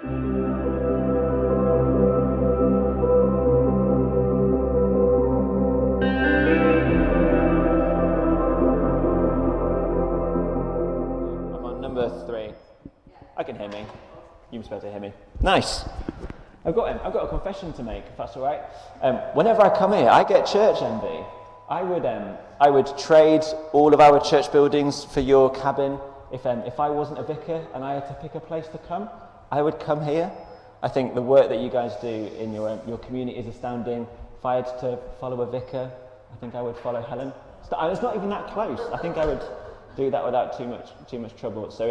I'm on number 3. I can hear me. You must be able to hear me. Nice. I've got a confession to make, if that's all right. Whenever I come here, I get church envy. I would trade all of our church buildings for your cabin. If I wasn't a vicar and I had to pick a place to come, I would come here. I think the work that you guys do in your community is astounding. If I had to follow a vicar, I think I would follow Helen. It's not even that close. I think I would do that without too much trouble. So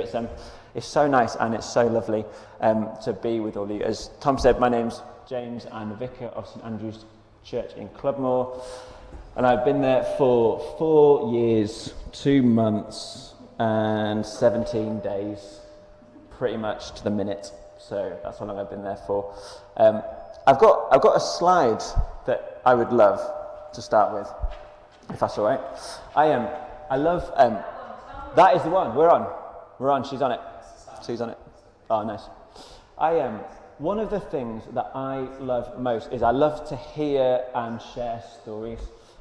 it's so nice and it's so lovely to be with all of you. As Tom said, my name's James. I'm the vicar of St Andrews Church in Clubmoor, and I've been there for 4 years, 2 months, and 17 days, pretty much to the minute. So that's how long I've been there for. I've got a slide that I would love to start with, if that's all right. I love. That is the one. We're on. She's on it. Oh, nice. One of the things that I love most is I love to hear and share stories.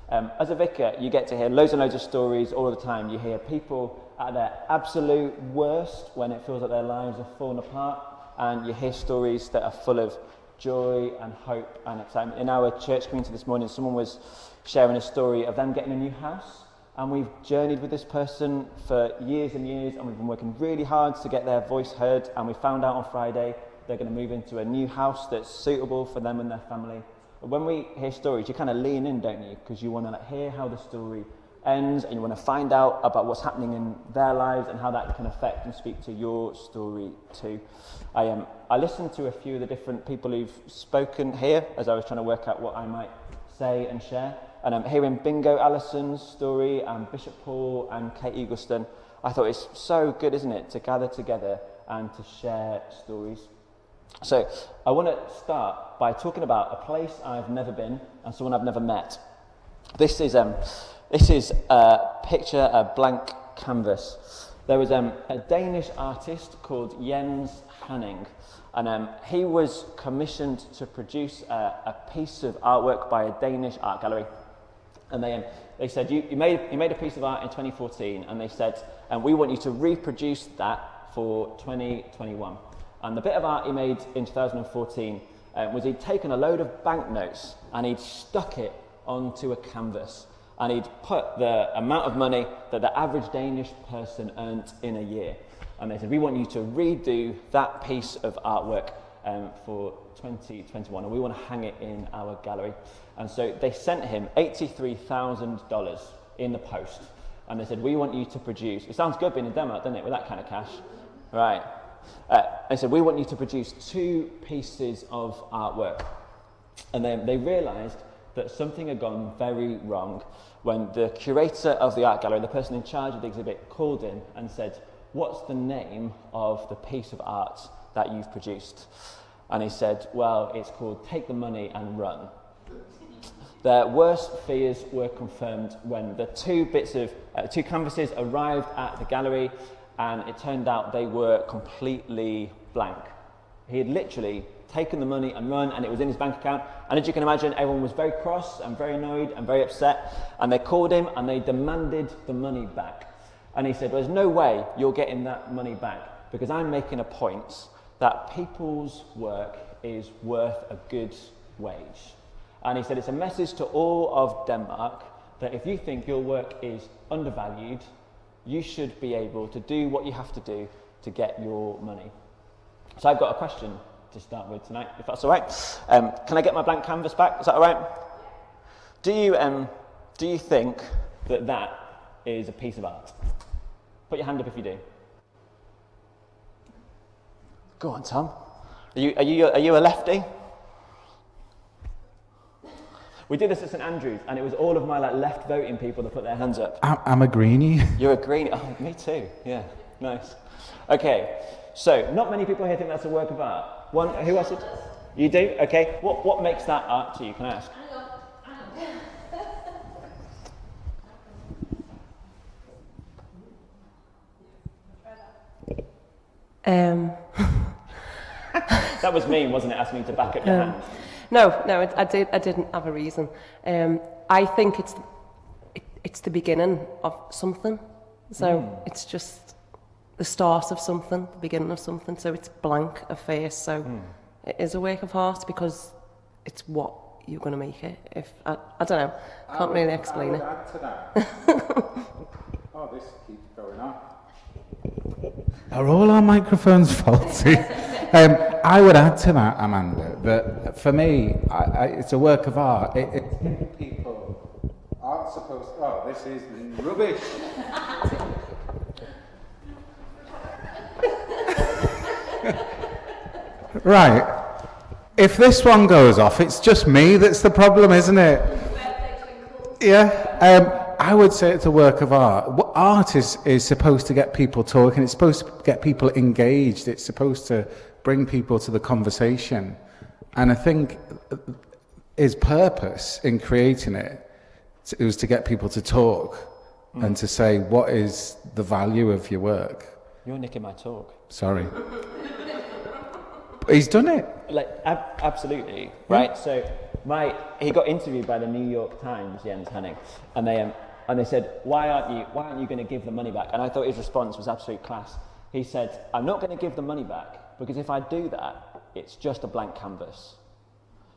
As a vicar, you get to hear loads and loads of stories all the time. You hear people at their absolute worst when it feels like their lives are falling apart, and you hear stories that are full of joy and hope and excitement. In our church community this morning, someone was sharing a story of them getting a new house. And we've journeyed with this person for years and years, and we've been working really hard to get their voice heard, and we found out on Friday they're going to move into a new house that's suitable for them and their family. But when we hear stories, you kind of lean in, don't you? Because you want to hear how the story ends, and you want to find out about what's happening in their lives and how that can affect and speak to your story too. I listened to a few of the different people who've spoken here as I was trying to work out what I might say and share. And I'm hearing Bingo Allison's story and Bishop Paul and Kate Eagleston. I thought it's so good, isn't it, to gather together and to share stories. So I want to start by talking about a place I've never been and someone I've never met. This is a picture, a blank canvas. There was a Danish artist called Jens Hanning, and he was commissioned to produce a piece of artwork by a Danish art gallery. And they said, you made a piece of art in 2014, and they said, we want you to reproduce that for 2021. And the bit of art he made in 2014 was he'd taken a load of banknotes and he'd stuck it onto a canvas, and he'd put the amount of money that the average Danish person earned in a year. And they said, we want you to redo that piece of artwork for 2021, and we want to hang it in our gallery. And so they sent him $83,000 in the post, and they said, we want you to produce, it sounds good being in Denmark, doesn't it, with that kind of cash, right? They said, we want you to produce 2 pieces of artwork. And then they realised that something had gone very wrong when the curator of the art gallery, the person in charge of the exhibit, called in and said, what's the name of the piece of art that you've produced? And he said, well, it's called Take the Money and Run. Their worst fears were confirmed when the 2 canvases arrived at the gallery, and it turned out they were completely blank. He had literally taken the money and run, and it was in his bank account. And as you can imagine, everyone was very cross and very annoyed and very upset, and they called him and they demanded the money back. And he said, well, there's no way you're getting that money back, because I'm making a point that people's work is worth a good wage. And he said, it's a message to all of Denmark that if you think your work is undervalued, you should be able to do what you have to do to get your money. So I've got a question to start with tonight, if that's all right. Can I get my blank canvas back? Is that all right? Do you think that is a piece of art? Put your hand up if you do. Go on, Tom. Are you a lefty? We did this at St Andrews, and it was all of my left voting people that put their hands up. I'm a greenie. You're a greenie. Oh, me too. Yeah, nice. Okay, so not many people here think that's a work of art. Who else? You do? Okay. What makes that art to you? Can I ask? That was me, wasn't it, asking you to back up your hand? No, I didn't have a reason. I think it's the beginning of something. So it's just the start of something, the beginning of something. So it's blank at first. So it is a work of art because it's what you're going to make it. If I don't know, can't really explain it. Add to that. Oh, this keeps going on. Are all our microphones faulty? I would add to that, Amanda, that for me, it's a work of art. People aren't supposed to, oh, this is rubbish. Right. If this one goes off, it's just me that's the problem, isn't it? Yeah. I would say it's a work of art. Art is supposed to get people talking. It's supposed to get people engaged. It's supposed to bring people to the conversation. And I think his purpose in creating it was to get people to talk and to say, what is the value of your work? You're nicking my talk. Sorry. He's done it. Like, absolutely, right? So he got interviewed by the New York Times, Jens Henning, and they said, why aren't you going to give the money back? And I thought his response was absolute class. He said, I'm not going to give the money back because if I do that, it's just a blank canvas.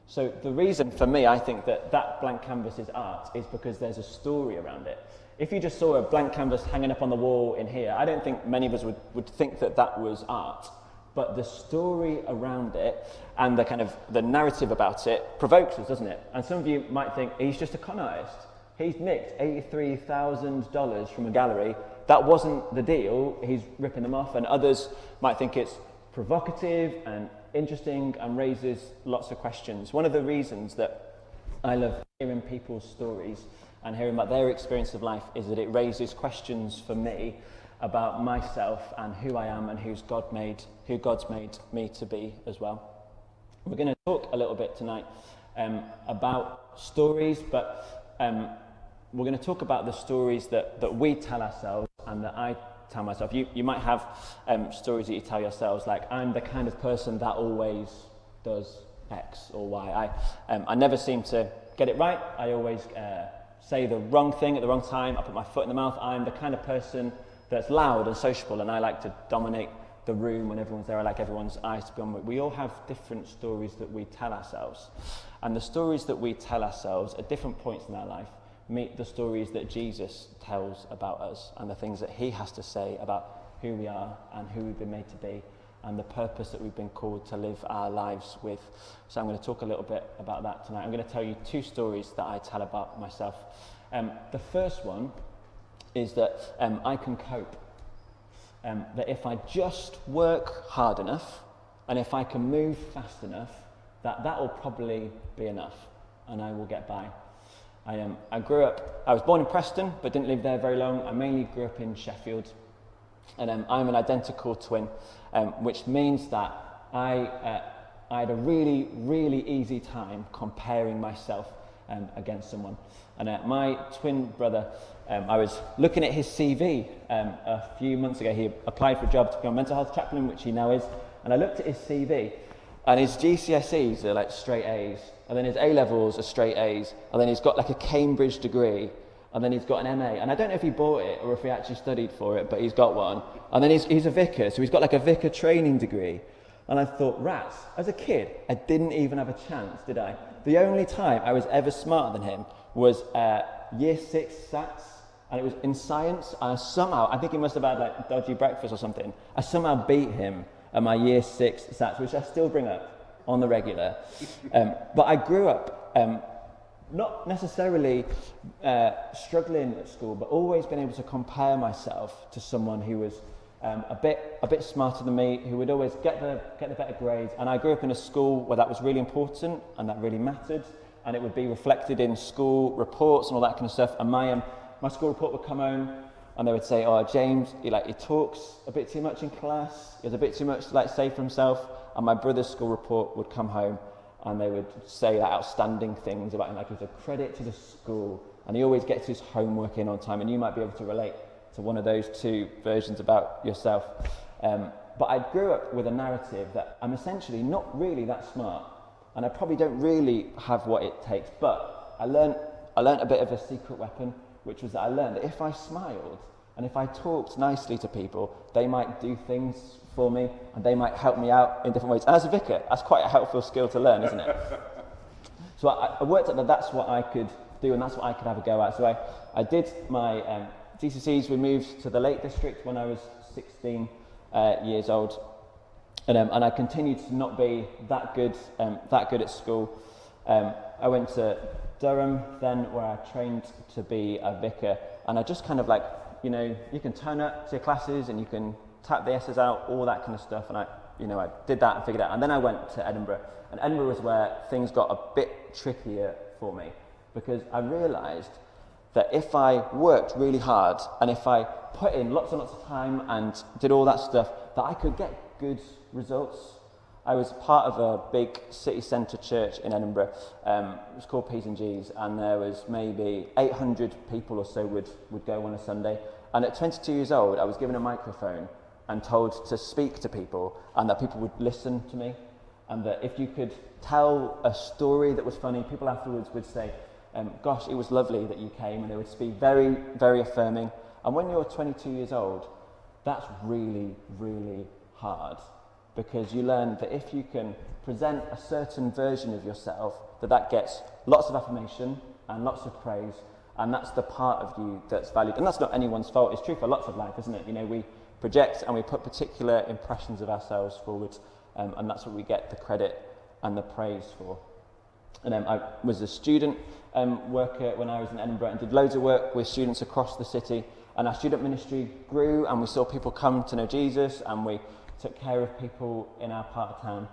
So the reason for me, I think that blank canvas is art is because there's a story around it. If you just saw a blank canvas hanging up on the wall in here, I don't think many of us would think that was art. But the story around it and the narrative about it provokes us, doesn't it? And some of you might think, he's just a con artist. He's nicked $83,000 from a gallery. That wasn't the deal. He's ripping them off. And others might think it's provocative and interesting and raises lots of questions. One of the reasons that I love hearing people's stories and hearing about their experience of life is that it raises questions for me about myself and who I am and who God's made me to be as well. We're going to talk a little bit tonight about stories, but we're going to talk about the stories that we tell ourselves and that I tell myself. You might have stories that you tell yourselves, like, I'm the kind of person that always does X or Y. I never seem to get it right. I always say the wrong thing at the wrong time. I put my foot in the mouth. I'm the kind of person that's loud and sociable, and I like to dominate the room when everyone's there. I like everyone's eyes to be on me. We all have different stories that we tell ourselves. And the stories that we tell ourselves at different points in our life meet the stories that Jesus tells about us and the things that he has to say about who we are and who we've been made to be and the purpose that we've been called to live our lives with. So I'm going to talk a little bit about that tonight. I'm going to tell you two stories that I tell about myself. The first one is that I can cope. That if I just work hard enough and if I can move fast enough, that will probably be enough and I will get by. I was born in Preston but didn't live there very long. I mainly grew up in Sheffield, and I'm an identical twin, which means that I had a really, really easy time comparing myself against someone. And my twin brother, I was looking at his CV a few months ago. He applied for a job to be a mental health chaplain, which he now is. And I looked at his CV, and his GCSEs are like straight A's, and then his A-levels are straight A's, and then he's got like a Cambridge degree, and then he's got an MA. And I don't know if he bought it or if he actually studied for it, but he's got one. And then he's a vicar, so he's got like a vicar training degree. And I thought, rats, as a kid, I didn't even have a chance, did I? The only time I was ever smarter than him was year 6 SATs, and it was in science. Somehow, I think he must have had like dodgy breakfast or something. I somehow beat him at my year 6 SATs, which I still bring up on the regular. But I grew up not necessarily struggling at school, but always been able to compare myself to someone who was a bit smarter than me, who would always get the better grades. And I grew up in a school where that was really important and that really mattered, and it would be reflected in school reports and all that kind of stuff. And my school report would come home and they would say, oh, James, he talks a bit too much in class, he has a bit too much to say for himself. And my brother's school report would come home and they would say outstanding things about him, like he was a credit to the school and he always gets his homework in on time. And you might be able to relate to one of those two versions about yourself. but I grew up with a narrative that I'm essentially not really that smart, and I probably don't really have what it takes. But I learned a bit of a secret weapon, which was that I learned that if I smiled and if I talked nicely to people, they might do things for me and they might help me out in different ways. And as a vicar, that's quite a helpful skill to learn, isn't it? So I worked out that that's what I could do and that's what I could have a go at. So I did my GCSEs. We moved to the Lake District when I was 16 years old, and I continued to not be that good at school. I went to Durham then, where I trained to be a vicar, and I just kind of like, you can turn up to your classes and you can tap the S's out, all that kind of stuff, and I did that and figured it out. And then I went to Edinburgh, and Edinburgh was where things got a bit trickier for me, because I realised that if I worked really hard and if I put in lots and lots of time and did all that stuff, that I could get good results. I was part of a big city centre church in Edinburgh. It was called P's and G's, and there was maybe 800 people or so would go on a Sunday. And at 22 years old, I was given a microphone and told to speak to people, and that people would listen to me, and that if you could tell a story that was funny, people afterwards would say, gosh, it was lovely that you came, and they would be very, very affirming. And when you're 22 years old, that's really, really hard, because you learn that if you can present a certain version of yourself, that gets lots of affirmation and lots of praise, and that's the part of you that's valued. And that's not anyone's fault. It's true for lots of life, isn't it? We project and we put particular impressions of ourselves forward, and that's what we get the credit and the praise for. And I was a student worker when I was in Edinburgh and did loads of work with students across the city, and our student ministry grew, and we saw people come to know Jesus, and we took care of people in our part of town.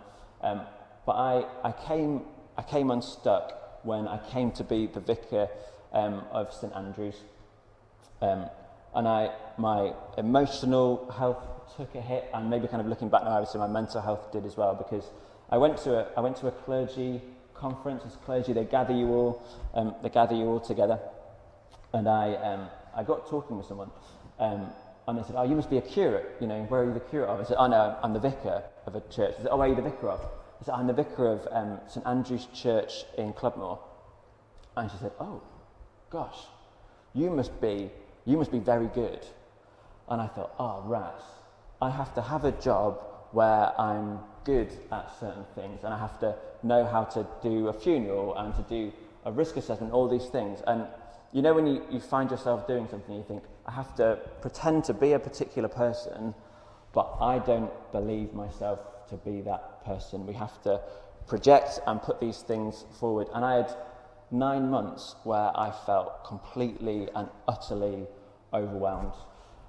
But I came unstuck when I came to be the vicar of St Andrews, and my emotional health took a hit, and maybe kind of looking back now, obviously my mental health did as well, because I went to a clergy conference. As clergy, they gather you all together, and I got talking with someone, and they said, "Oh, you must be a curate. Where are you the curate of?" I said, "Oh no, I'm the vicar of a church." They said, "Oh, where are you the vicar of?" I said, "I'm the vicar of St Andrews Church in Clubmoor." And she said, "Oh, gosh, you must be very good." And I thought, "Oh, rats, I have to have a job where I'm good at certain things, and I have to know how to do a funeral and to do a risk assessment, all these things." And when you find yourself doing something, you think, I have to pretend to be a particular person, but I don't believe myself to be that person. We have to project and put these things forward. And I had 9 months where I felt completely and utterly overwhelmed.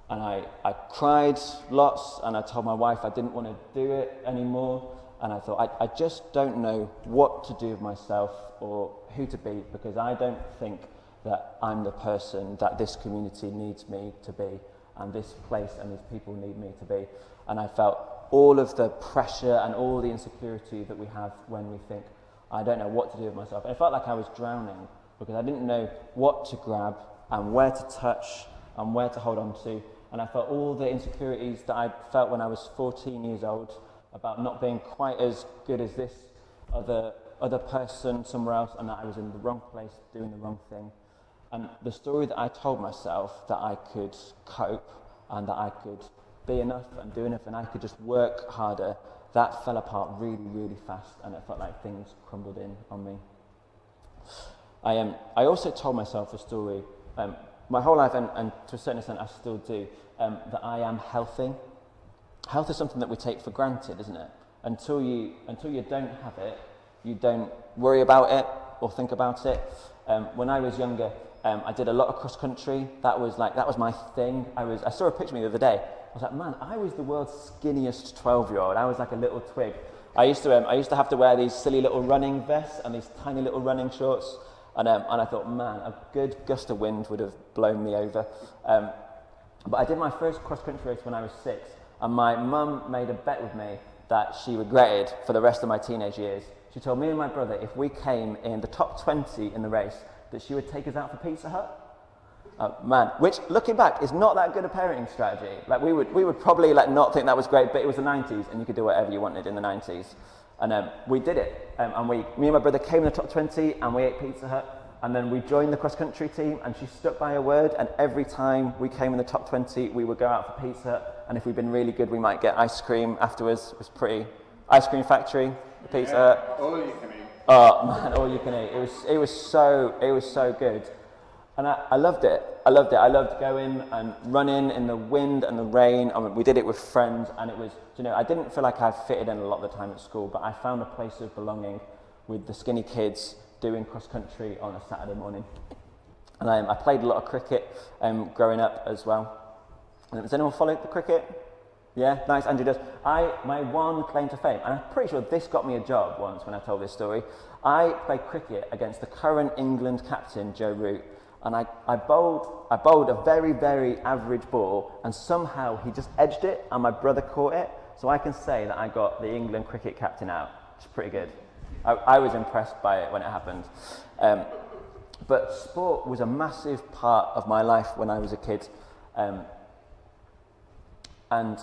And I cried lots, and I told my wife I didn't want to do it anymore. And I thought, I just don't know what to do with myself or who to be, because I don't think that I'm the person that this community needs me to be, and this place and these people need me to be. And I felt all of the pressure and all the insecurity that we have when we think, I don't know what to do with myself. And it felt like I was drowning, because I didn't know what to grab and where to touch and where to hold on to. And I felt all the insecurities that I felt when I was 14 years old about not being quite as good as this other person somewhere else, and that I was in the wrong place doing the wrong thing. And the story that I told myself, that I could cope and that I could be enough and do enough and I could just work harder, that fell apart really, really fast, and it felt like things crumbled in on me. I also told myself a story, my whole life, and to a certain extent I still do, that I am healthy. Health is something that we take for granted, isn't it? Until you don't have it, you don't worry about it or think about it. When I was younger, I did a lot of cross country. That was my thing. I saw a picture of me the other day. I was like, man, I was the world's skinniest 12-year-old. I was like a little twig. I used to have to wear these silly little running vests and these tiny little running shorts. And I thought, man, a good gust of wind would have blown me over. But I did my first cross country race when I was 6, and my mum made a bet with me that she regretted for the rest of my teenage years. She told me and my brother, if we came in the top 20 in the race, that she would take us out for Pizza Hut. Man, which looking back is not that good a parenting strategy. Like we would probably like not think that was great, but it was the 90s and you could do whatever you wanted in the 90s. And we did it. And me and my brother came in the top 20 and we ate Pizza Hut. And then we joined the cross-country team and she stuck by her word. And every time we came in the top 20, we would go out for Pizza Hut. And if we'd been really good, we might get ice cream afterwards. It was pretty... Ice cream factory, the Pizza Hut. All you can eat. Oh man, all you can eat. It was so good. And I loved it. I loved going and running in the wind and the rain. I mean, we did it with friends, and it was, I didn't feel like I fitted in a lot of the time at school, but I found a place of belonging with the skinny kids doing cross country on a Saturday morning. And I played a lot of cricket growing up as well. And does anyone follow the cricket? Yeah, nice. Andrew does. My one claim to fame, and I'm pretty sure this got me a job once when I told this story. I played cricket against the current England captain, Joe Root. And I bowled a very, very average ball, and somehow he just edged it, and my brother caught it. So I can say that I got the England cricket captain out, which is pretty good. I was impressed by it when it happened. But sport was a massive part of my life when I was a kid. And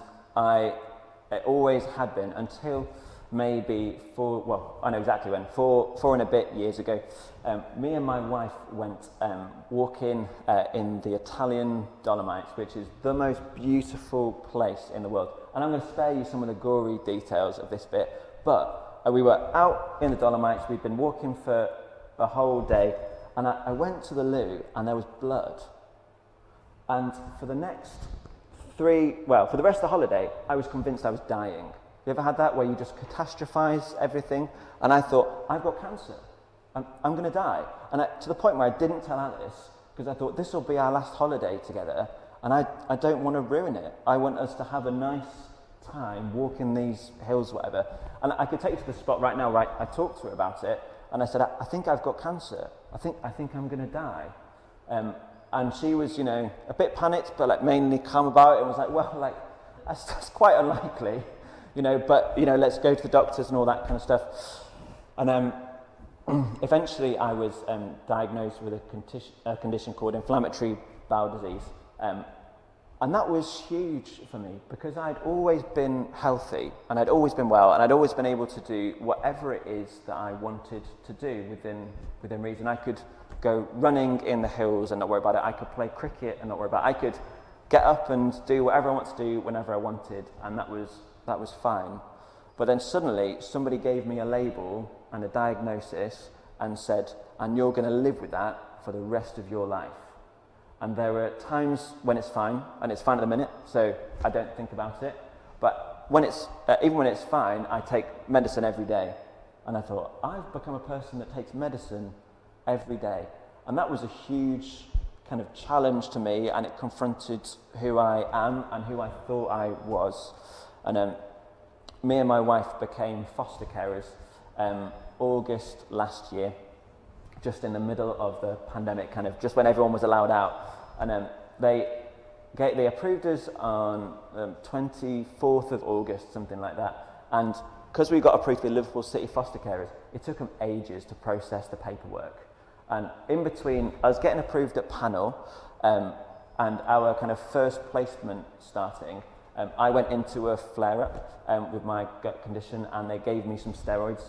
it always had been until maybe I know exactly when, four and a bit years ago, me and my wife went walking in the Italian Dolomites, which is the most beautiful place in the world. And I'm going to spare you some of the gory details of this bit, but we were out in the Dolomites, we'd been walking for a whole day, and I went to the loo and there was blood. And for the rest of the holiday, I was convinced I was dying. You ever had that where you just catastrophize everything? And I thought, I've got cancer. I'm going to die. And to the point where I didn't tell Alice, because I thought this will be our last holiday together, and I don't want to ruin it. I want us to have a nice time walking these hills, whatever. And I could take you to the spot right now where I talked to her about it, and I said, I think I've got cancer. I think I'm going to die. And she was, a bit panicked, but like mainly calm about it, and was like, well, like that's quite unlikely. But let's go to the doctors and all that kind of stuff. And eventually I was diagnosed with a condition called inflammatory bowel disease. And that was huge for me because I'd always been healthy and I'd always been well and I'd always been able to do whatever it is that I wanted to do within reason. I could go running in the hills and not worry about it. I could play cricket and not worry about it. I could get up and do whatever I want to do whenever I wanted, and that was fine. But then suddenly somebody gave me a label and a diagnosis and said, and you're going to live with that for the rest of your life. And there are times when it's fine, and it's fine at the minute, so I don't think about it. But when even when it's fine, I take medicine every day. And I thought, I've become a person that takes medicine every day. And that was a huge kind of challenge to me, and it confronted who I am and who I thought I was. And me and my wife became foster carers August last year, just in the middle of the pandemic, kind of just when everyone was allowed out. And they approved us on 24th of August, something like that. And because we got approved to be Liverpool City foster carers, it took them ages to process the paperwork. And in between us getting approved at panel and our kind of first placement starting, I went into a flare-up with my gut condition, and they gave me some steroids.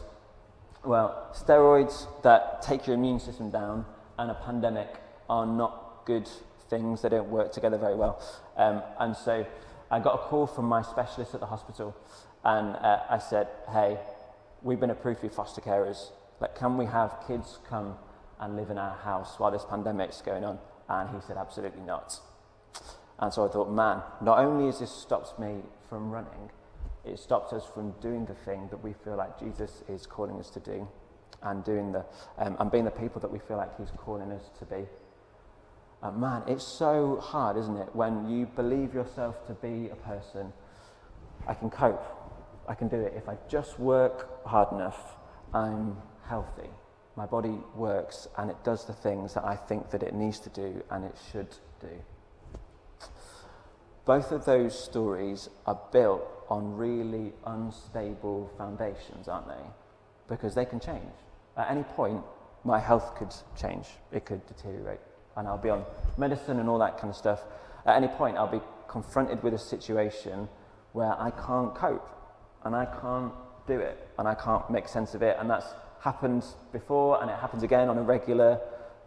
Well, steroids that take your immune system down and a pandemic are not good things. They don't work together very well. And so I got a call from my specialist at the hospital, and I said, hey, we've been approved to be foster carers. Like, can we have kids come and live in our house while this pandemic's going on? And he said, absolutely not. And so I thought, man, not only has this stopped me from running, it stopped us from doing the thing that we feel like Jesus is calling us to do, and doing and being the people that we feel like he's calling us to be. Man, it's so hard, isn't it, when you believe yourself to be a person, I can cope, I can do it. If I just work hard enough, I'm healthy. My body works and it does the things that I think that it needs to do and it should do. Both of those stories are built on really unstable foundations, aren't they? Because they can change. At any point, my health could change. It could deteriorate. and I'll be on medicine and all that kind of stuff. At any point, I'll be confronted with a situation where I can't cope, and I can't do it, and I can't make sense of it, and that's happened before, and it happens again on a regular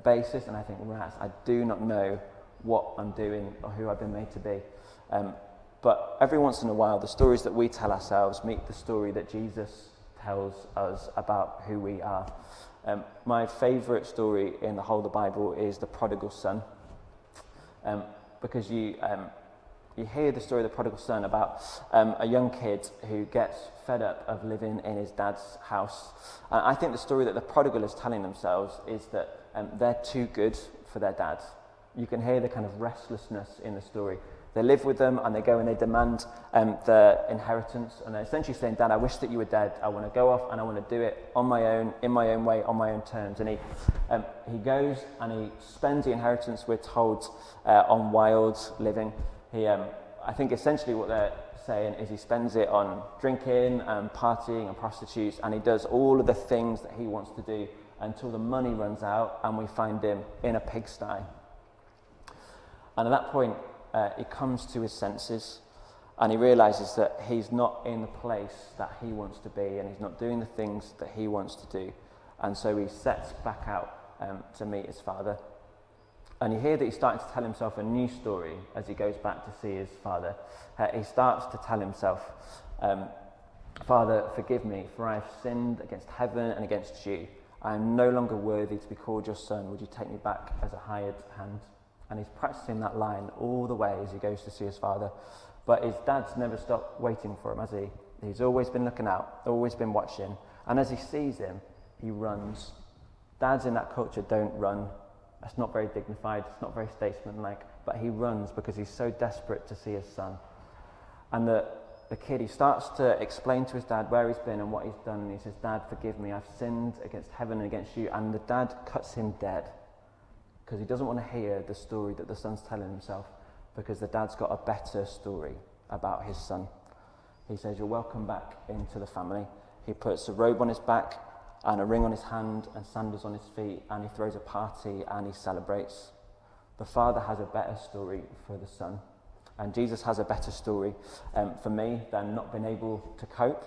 basis, and I think, rats, I do not know what I'm doing or who I've been made to be. But every once in a while, the stories that we tell ourselves meet the story that Jesus tells us about who we are. My favourite story in the whole of the Bible is the prodigal son, because you hear the story of the prodigal son about a young kid who gets fed up of living in his dad's house. I think the story that the prodigal is telling themselves is that they're too good for their dad. You can hear the kind of restlessness in the story. They live with them and they go and they demand their inheritance, and they're essentially saying, Dad, I wish that you were dead. I want to go off and I want to do it on my own, in my own way, on my own terms. And he goes and he spends the inheritance, we're told, on wild living. I think essentially what they're saying is he spends it on drinking and partying and prostitutes, and he does all of the things that he wants to do until the money runs out and we find him in a pigsty. And at that point, he comes to his senses and he realises that he's not in the place that he wants to be, and he's not doing the things that he wants to do. And so he sets back out to meet his father. And you hear that he's starting to tell himself a new story as he goes back to see his father. He starts to tell himself, Father, forgive me, for I have sinned against heaven and against you. I am no longer worthy to be called your son. Would you take me back as a hired hand? And he's practicing that line all the way as he goes to see his father. But his dad's never stopped waiting for him, has he? He's always been looking out, always been watching. And as he sees him, he runs. Dads in that culture don't run. That's not very dignified, it's not very statesmanlike, but he runs because he's so desperate to see his son. And the kid, he starts to explain to his dad where he's been and what he's done, and he says, Dad, forgive me, I've sinned against heaven and against you. And the dad cuts him dead, because he doesn't want to hear the story that the son's telling himself, because the dad's got a better story about his son. He says, you're welcome back into the family. He puts a robe on his back and a ring on his hand and sandals on his feet, and he throws a party and he celebrates. The father has a better story for the son, and Jesus has a better story for me than not being able to cope,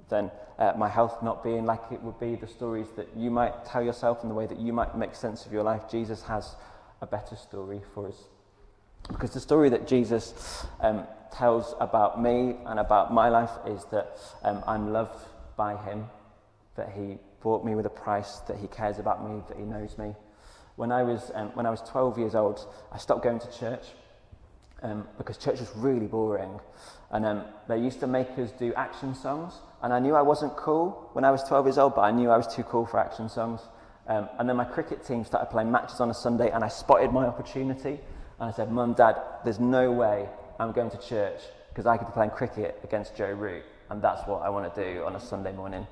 than my health not being like it would be, the stories that you might tell yourself and the way that you might make sense of your life. Jesus has a better story for us. Because the story that Jesus tells about me and about my life is that I'm loved by him, that he bought me with a price, that he cares about me, that he knows me. When I was 12 years old, I stopped going to church because church was really boring. And they used to make us do action songs, and I knew I wasn't cool when I was 12 years old, but I knew I was too cool for action songs. And then my cricket team started playing matches on a Sunday, and I spotted my opportunity, and I said, Mum, Dad, there's no way I'm going to church because I could be playing cricket against Joe Root, and that's what I want to do on a Sunday morning.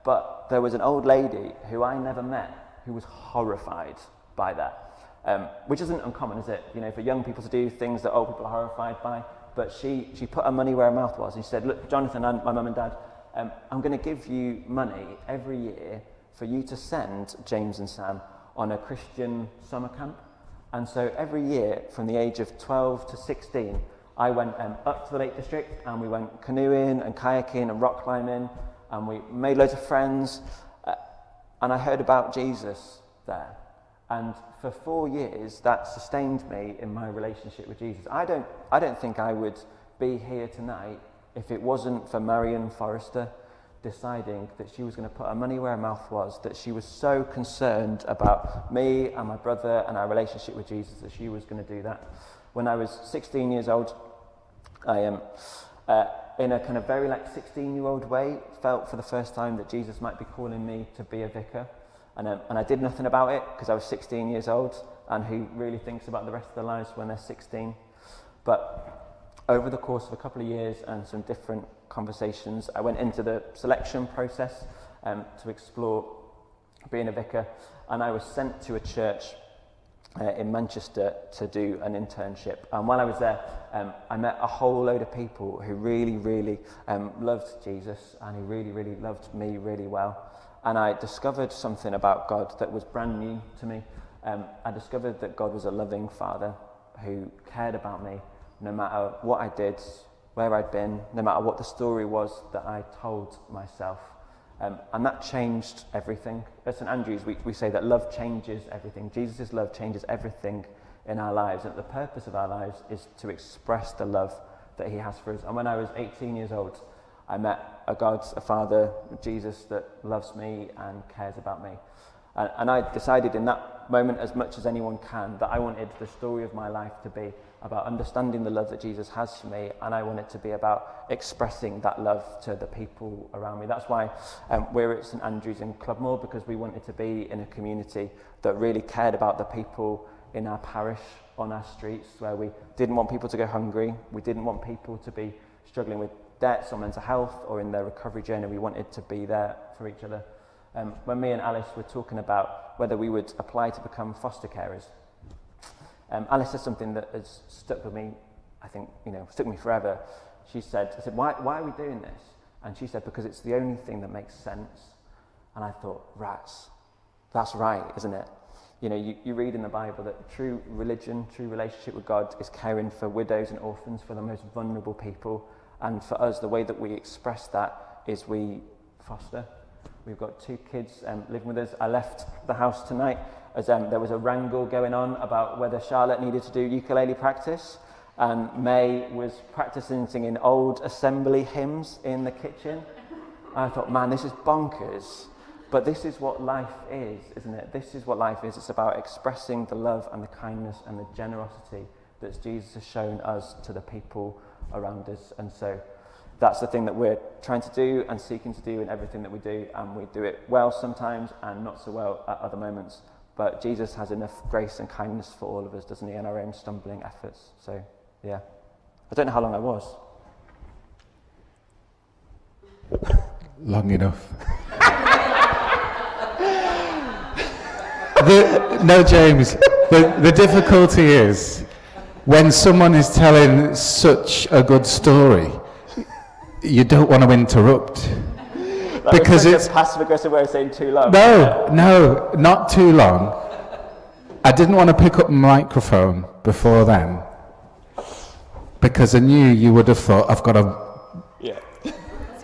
But there was an old lady who I never met who was horrified by that, which isn't uncommon, is it? You know, for young people to do things that old people are horrified by. But she put her money where her mouth was, and she said, look, Jonathan and my mum and dad, I'm going to give you money every year for you to send James and Sam on a Christian summer camp. And so every year from the age of 12 to 16, I went up to the Lake District, and we went canoeing and kayaking and rock climbing, and we made loads of friends, and I heard about Jesus there. And for 4 years, that sustained me in my relationship with Jesus. I don't think I would be here tonight if it wasn't for Marion Forrester deciding that she was going to put her money where her mouth was, that she was so concerned about me and my brother and our relationship with Jesus that she was going to do that. When I was 16 years old, I in a kind of very 16-year-old way, felt for the first time that Jesus might be calling me to be a vicar. And I did nothing about it because I was 16 years old, and who really thinks about the rest of their lives when they're 16? But over the course of a couple of years and some different conversations, I went into the selection process to explore being a vicar, and I was sent to a church in Manchester to do an internship. And while I was there, I met a whole load of people who really, really loved Jesus, and who really, really loved me really well. And I discovered something about God that was brand new to me. I discovered that God was a loving Father who cared about me no matter what I did, where I'd been, no matter what the story was that I told myself. And that changed everything. At St Andrews, we say that love changes everything. Jesus' love changes everything in our lives, and the purpose of our lives is to express the love that he has for us. And when I was 18 years old, I met a God, a Father, Jesus, that loves me and cares about me. And I decided in that moment, as much as anyone can, that I wanted the story of my life to be about understanding the love that Jesus has for me, and I want it to be about expressing that love to the people around me. That's why we're at St Andrews in Clubmoor, because we wanted to be in a community that really cared about the people in our parish, on our streets, where we didn't want people to go hungry, we didn't want people to be struggling with debts or mental health or in their recovery journey. We wanted to be there for each other. When me and Alice were talking about whether we would apply to become foster carers, Alice said something that has stuck with me, I think, stuck with me forever. I said, why are we doing this? And she said, because it's the only thing that makes sense. And I thought, rats, that's right, isn't it? You read in the Bible that true religion, true relationship with God is caring for widows and orphans, for the most vulnerable people. And for us, the way that we express that is we foster. We've got 2 kids living with us. I left the house tonight as there was a wrangle going on about whether Charlotte needed to do ukulele practice, and May was practicing singing old assembly hymns in the kitchen. I thought, man, this is bonkers. But this is what life is, isn't it? This is what life is. It's about expressing the love and the kindness and the generosity that Jesus has shown us to the people around us. And so that's the thing that we're trying to do and seeking to do in everything that we do. And we do it well sometimes and not so well at other moments. But Jesus has enough grace and kindness for all of us, doesn't he, in our own stumbling efforts. So, yeah. I don't know how long I was. Long enough. No, James, the difficulty is when someone is telling such a good story, you don't want to interrupt. Because it's a passive-aggressive way of saying too long. No, not too long. I didn't want to pick up the microphone before then, because I knew you would have thought, I've got to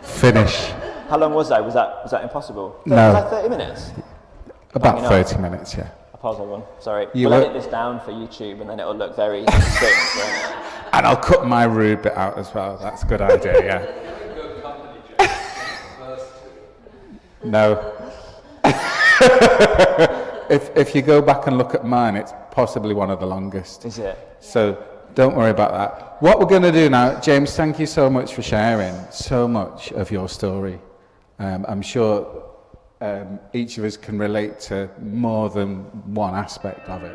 finish. How long was that? Was that impossible? No. Was that 30 minutes? About 30 minutes, yeah. I pause everyone. Sorry. We'll edit this down for YouTube, and then it'll look very succinct, won't it? And I'll cut my rude bit out as well. That's a good idea, yeah. No. If you go back and look at mine, it's possibly one of the longest. Is it? So don't worry about that. What we're going to do now, James, thank you so much for sharing so much of your story. I'm sure each of us can relate to more than one aspect of it.